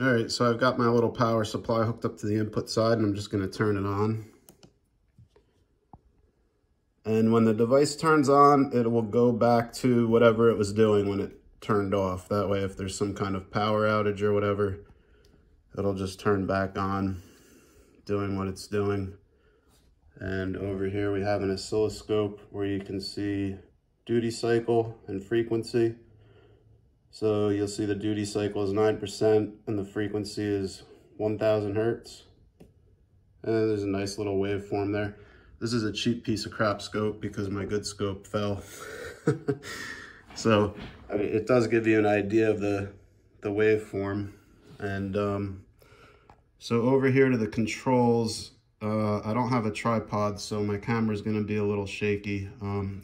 All right, so I've got my little power supply hooked up to the input side, and I'm just going to turn it on. And when the device turns on, it will go back to whatever it was doing when it turned off. That way, if there's some kind of power outage or whatever, it'll just turn back on, doing what it's doing. And over here we have an oscilloscope where you can see duty cycle and frequency. So you'll see the duty cycle is 9% and the frequency is 1000 hertz. And there's a nice little waveform there. This is a cheap piece of crap scope because my good scope fell. So I mean, it does give you an idea of the waveform. And so over here to the controls, I don't have a tripod, so my camera is going to be a little shaky.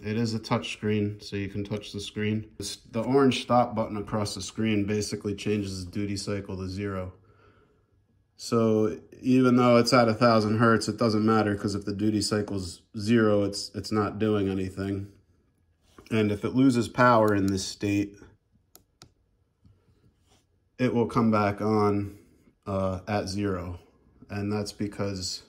It is a touch screen, so you can touch the screen. The orange stop button across the screen basically changes the duty cycle to 0. So even though it's at 1000 hertz, it doesn't matter, because if the duty cycle's 0, it's not doing anything. And if it loses power in this state, it will come back on at 0. And that's because,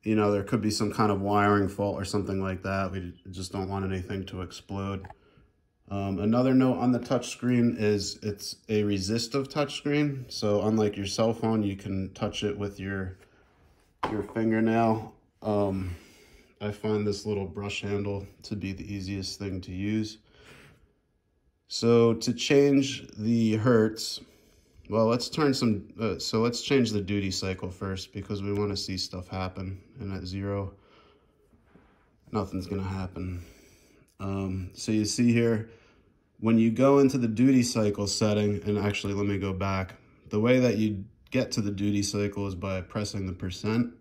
you know, there could be some kind of wiring fault or something like that. We just don't want anything to explode. Another note on the touch screen is it's a resistive touch screen. So unlike your cell phone, you can touch it with your fingernail. I find this little brush handle to be the easiest thing to use. So to change the hertz, well, let's turn some, so let's change the duty cycle first, because we want to see stuff happen. And at 0, nothing's going to happen. So you see here, when you go into the duty cycle setting, and actually let me go back. The way that you get to the duty cycle is by pressing the percent,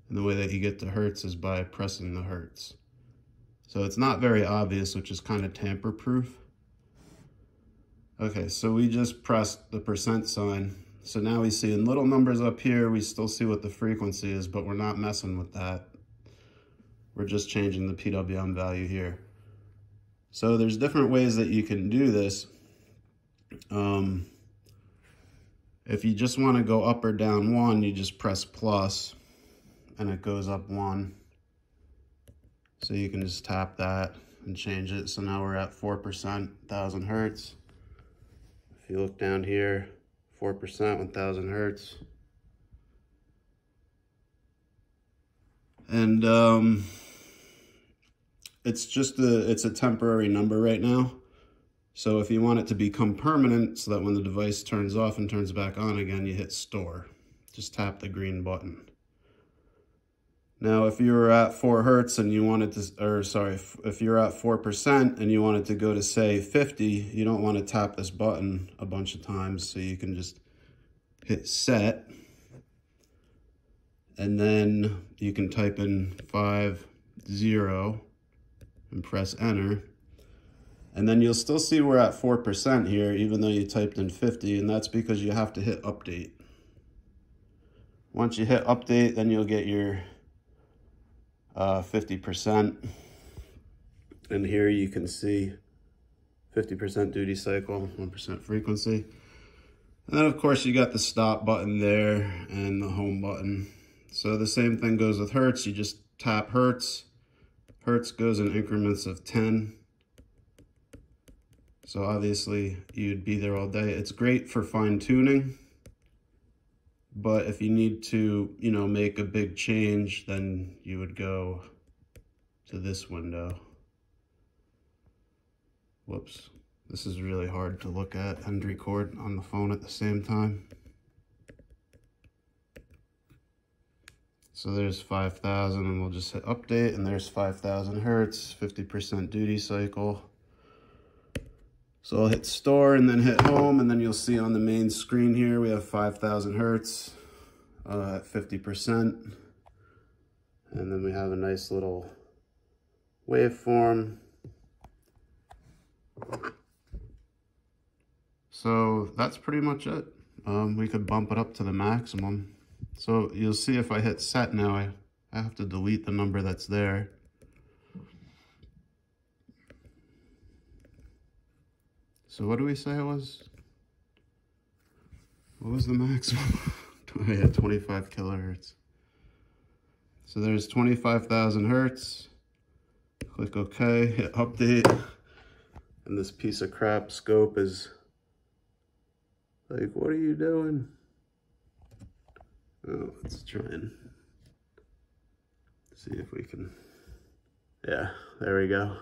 and the way that you get to hertz is by pressing the hertz. So it's not very obvious, which is kind of tamper-proof. Okay, so we just pressed the percent sign. So now we see in little numbers up here, we still see what the frequency is, but we're not messing with that. We're just changing the PWM value here. So there's different ways that you can do this. If you just want to go up or down 1, you just press plus, and it goes up 1. So you can just tap that and change it. So now we're at 4%, 1000 hertz. If you look down here, 4%, 1000 hertz. And it's a temporary number right now. So if you want it to become permanent, so that when the device turns off and turns back on again, you hit store. Just tap the green button. Now, if you were at 4 hertz and you wanted to, or sorry, if you're at 4% and you wanted to go to, say, 50, you don't want to tap this button a bunch of times, so you can just hit set, and then you can type in 50 and press enter, and then you'll still see we're at 4% here, even though you typed in 50, and that's because you have to hit update. Once you hit update, then you'll get your 50%, and here you can see 50% duty cycle, 1% frequency. And then of course you got the stop button there and the home button. So the same thing goes with hertz. You just tap hertz. Hertz goes in increments of 10. So obviously you'd be there all day. It's great for fine tuning. But if you need to, you know, make a big change, then you would go to this window. Whoops. This is really hard to look at and record on the phone at the same time. So there's 5000, and we'll just hit update, and there's 5000 hertz, 50% duty cycle. So I'll hit store and then hit home, and then you'll see on the main screen here we have 5000 hertz at 50%. And then we have a nice little waveform. So that's pretty much it. We could bump it up to the maximum. So you'll see if I hit set now, I have to delete the number that's there. So what do we say it was? what was the maximum? Yeah, 25 kilohertz. So there's 25,000 hertz. Click OK, hit update. And this piece of crap scope is like, what are you doing? Oh, let's try and see if we can, yeah, there we go.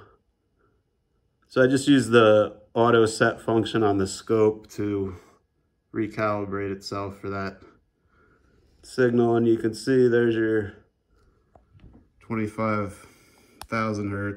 So I just used the auto set function on the scope to recalibrate itself for that signal, and you can see there's your 25,000 hertz.